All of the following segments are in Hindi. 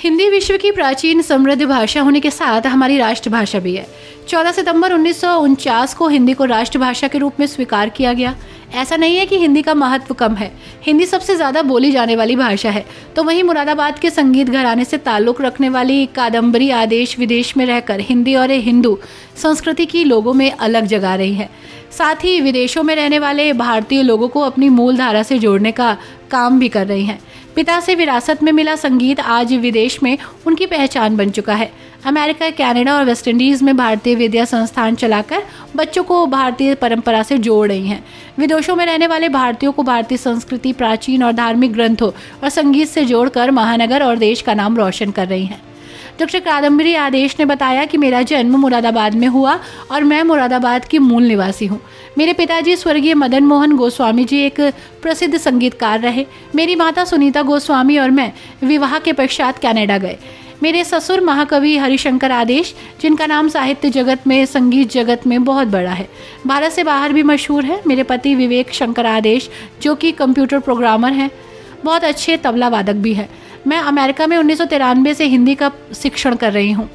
हिंदी विश्व की प्राचीन समृद्ध भाषा होने के साथ हमारी राष्ट्रभाषा भी है। 14 सितंबर 1949 को हिंदी को राष्ट्रभाषा के रूप में स्वीकार किया गया। ऐसा नहीं है कि हिंदी का महत्व कम है, हिंदी सबसे ज़्यादा बोली जाने वाली भाषा है। तो वहीं मुरादाबाद के संगीत घराने से ताल्लुक़ रखने वाली कादम्बरी आदेश विदेश में रहकर हिंदी और हिंदू संस्कृति की लोगों में अलग जगा रही है। साथ ही विदेशों में रहने वाले भारतीय लोगों को अपनी मूल धारा से जोड़ने का काम भी कर रही हैं। पिता से विरासत में मिला संगीत आज विदेश में उनकी पहचान बन चुका है। अमेरिका, कनाडा और वेस्ट इंडीज़ में भारतीय विद्या संस्थान चलाकर बच्चों को भारतीय परंपरा से जोड़ रही हैं। विदेशों में रहने वाले भारतीयों को भारतीय संस्कृति, प्राचीन और धार्मिक ग्रंथों और संगीत से जोड़कर महानगर और देश का नाम रोशन कर रही हैं। डॉक्टर कादम्बरी आदेश ने बताया कि मेरा जन्म मुरादाबाद में हुआ और मैं मुरादाबाद की मूल निवासी हूँ। मेरे पिताजी स्वर्गीय मदन मोहन गोस्वामी जी एक प्रसिद्ध संगीतकार रहे। मेरी माता सुनीता गोस्वामी और मैं विवाह के पश्चात कनाडा गए। मेरे ससुर महाकवि हरिशंकर आदेश, जिनका नाम साहित्य जगत में, संगीत जगत में बहुत बड़ा है, भारत से बाहर भी मशहूर है। मेरे पति विवेक शंकर आदेश, जो कि कंप्यूटर प्रोग्रामर हैं, बहुत अच्छे तबला वादक भी हैं। मैं अमेरिका में 1993 से हिंदी का शिक्षण कर रही हूँ।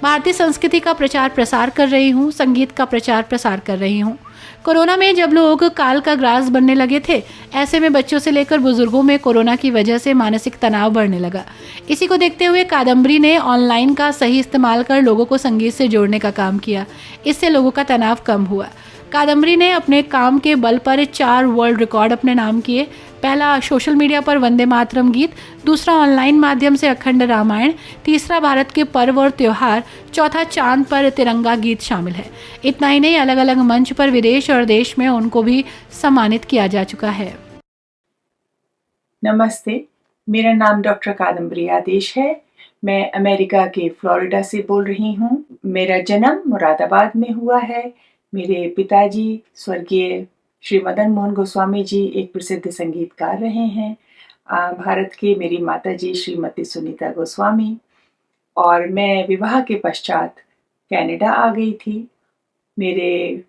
भारतीय संस्कृति का प्रचार प्रसार कर रही हूँ, संगीत का प्रचार प्रसार कर रही हूँ। कोरोना में जब लोग काल का ग्रास बनने लगे थे, ऐसे में बच्चों से लेकर बुजुर्गों में कोरोना की वजह से मानसिक तनाव बढ़ने लगा। इसी को देखते हुए कादम्बरी ने ऑनलाइन का सही इस्तेमाल कर लोगों को संगीत से जोड़ने का काम किया। इससे लोगों का तनाव कम हुआ। कादम्बरी ने अपने काम के बल पर 4 वर्ल्ड रिकॉर्ड अपने नाम किए। पहला सोशल मीडिया पर वंदे मातरम गीत, दूसरा ऑनलाइन माध्यम से अखंड रामायण, तीसरा भारत के पर्व और त्योहार, चौथा चांद पर तिरंगा गीत शामिल है। इतना ही नहीं, अलग अलग मंच पर विदेश और देश में उनको भी सम्मानित किया जा चुका है। नमस्ते, मेरा नाम डॉक्टर कादम्बरी आदेश है। मैं अमेरिका के फ्लोरिडा से बोल रही हूँ। मेरा जन्म मुरादाबाद में हुआ है। मेरे पिताजी स्वर्गीय श्री मदन मोहन गोस्वामी जी एक प्रसिद्ध संगीतकार रहे हैं। भारत के मेरी माताजी श्रीमती सुनीता गोस्वामी, और मैं विवाह के पश्चात कनाडा आ गई थी। मेरे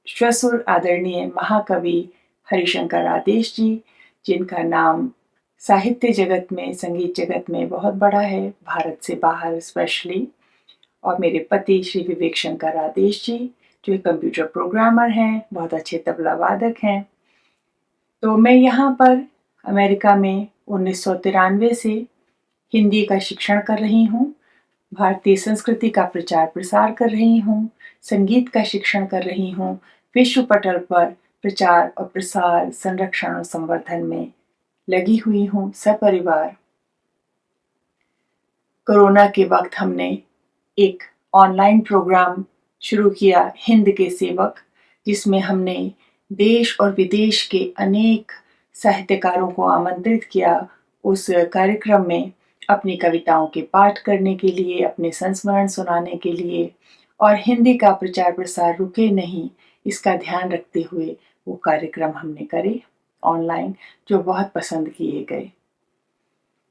ससुर आदरणीय महाकवि हरिशंकर आदेश जी, जिनका नाम साहित्य जगत में, संगीत जगत में बहुत बड़ा है, भारत से बाहर स्पेशली। और मेरे पति श्री विवेक शंकर आदेश जी, जो एक कंप्यूटर प्रोग्रामर हैं, बहुत अच्छे तबला वादक हैं। तो मैं यहाँ पर अमेरिका में 1993 से हिंदी का शिक्षण कर रही हूँ, भारतीय संस्कृति का प्रचार प्रसार कर रही हूँ, संगीत का शिक्षण कर रही हूँ, विश्व पटल पर प्रचार और प्रसार, संरक्षण और संवर्धन में लगी हुई हूँ सपरिवार। कोरोना के वक्त हमने एक ऑनलाइन प्रोग्राम शुरू किया, हिंद के सेवक, जिसमें हमने देश और विदेश के अनेक साहित्यकारों को आमंत्रित किया उस कार्यक्रम में अपनी कविताओं के पाठ करने के लिए, अपने संस्मरण सुनाने के लिए। और हिंदी का प्रचार प्रसार रुके नहीं, इसका ध्यान रखते हुए वो कार्यक्रम हमने करे ऑनलाइन, जो बहुत पसंद किए गए।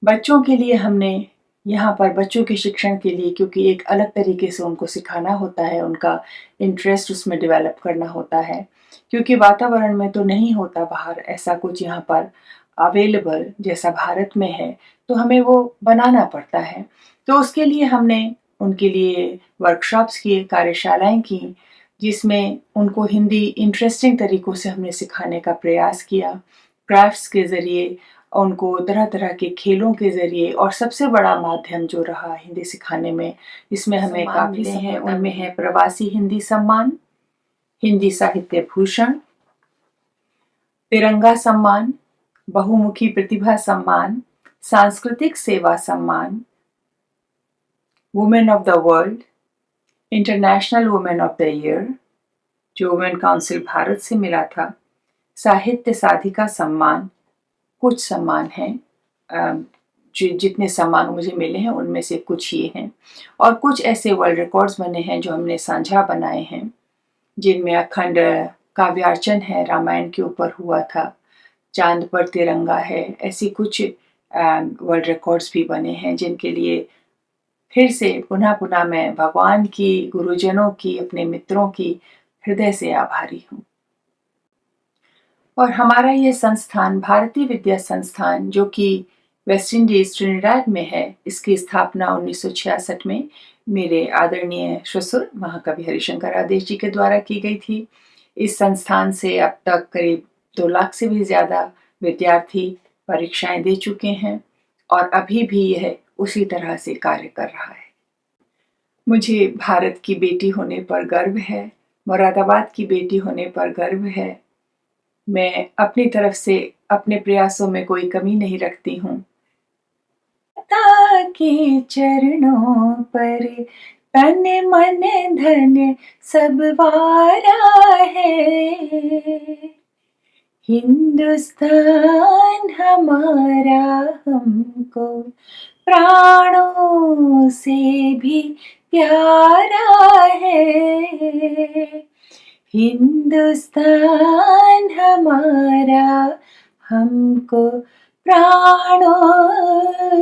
बच्चों के लिए हमने यहाँ पर बच्चों के शिक्षण के लिए, क्योंकि एक अलग तरीके से उनको सिखाना होता है, उनका इंटरेस्ट उसमें डेवलप करना होता है, क्योंकि वातावरण में तो नहीं होता बाहर ऐसा कुछ यहाँ पर अवेलेबल जैसा भारत में है, तो हमें वो बनाना पड़ता है। तो उसके लिए हमने उनके लिए वर्कशॉप्स किए, कार्यशालाएं की, जिसमें उनको हिंदी इंटरेस्टिंग तरीक़ों से हमने सिखाने का प्रयास किया, क्राफ्ट्स के ज़रिए, उनको तरह तरह के खेलों के ज़रिए। और सबसे बड़ा माध्यम जो रहा हिंदी सिखाने में, इसमें हमें काफ़ी मिले हैं, उनमें है प्रवासी हिंदी सम्मान, हिंदी साहित्य भूषण, तिरंगा सम्मान, बहुमुखी प्रतिभा सम्मान, सांस्कृतिक सेवा सम्मान, women of the world, international women of the year, जो वुमेन काउंसिल भारत से मिला था, साहित्य साधिका सम्मान। कुछ सम्मान हैं, जितने सम्मान मुझे मिले हैं उनमें से कुछ ये हैं। और कुछ ऐसे वर्ल्ड रिकॉर्ड्स बने हैं जो हमने साझा बनाए हैं, जिनमें अखंड काव्यार्चन है, रामायण के ऊपर हुआ था, चांद पर तिरंगा है। ऐसी कुछ वर्ल्ड रिकॉर्ड्स भी बने हैं, जिनके लिए फिर से पुनः पुनः मैं भगवान की, गुरुजनों की, अपने मित्रों की हृदय से आभारी हूँ। और हमारा ये संस्थान, भारतीय विद्या संस्थान, जो कि वेस्ट इंडीज ट्रिनिडाड में है। इसकी स्थापना 1966 में मेरे आदरणीय ससुर महाकवि हरिशंकर आदेश जी के द्वारा की गई थी। इस संस्थान से अब तक करीब 2 लाख से भी ज़्यादा विद्यार्थी परीक्षाएं दे चुके हैं और अभी भी यह उसी तरह से कार्य कर रहा है। मुझे भारत की बेटी होने पर गर्व है, मुरादाबाद की बेटी होने पर गर्व है। मैं अपनी तरफ से अपने प्रयासों में कोई कमी नहीं रखती हूँ। माता के चरणों पर तन मन धन सब वारा है। हिंदुस्तान हमारा हमको प्राणों से भी प्यारा है। हिंदुस्तान हमारा हमको प्राणों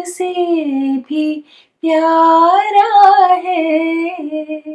से भी प्यारा है।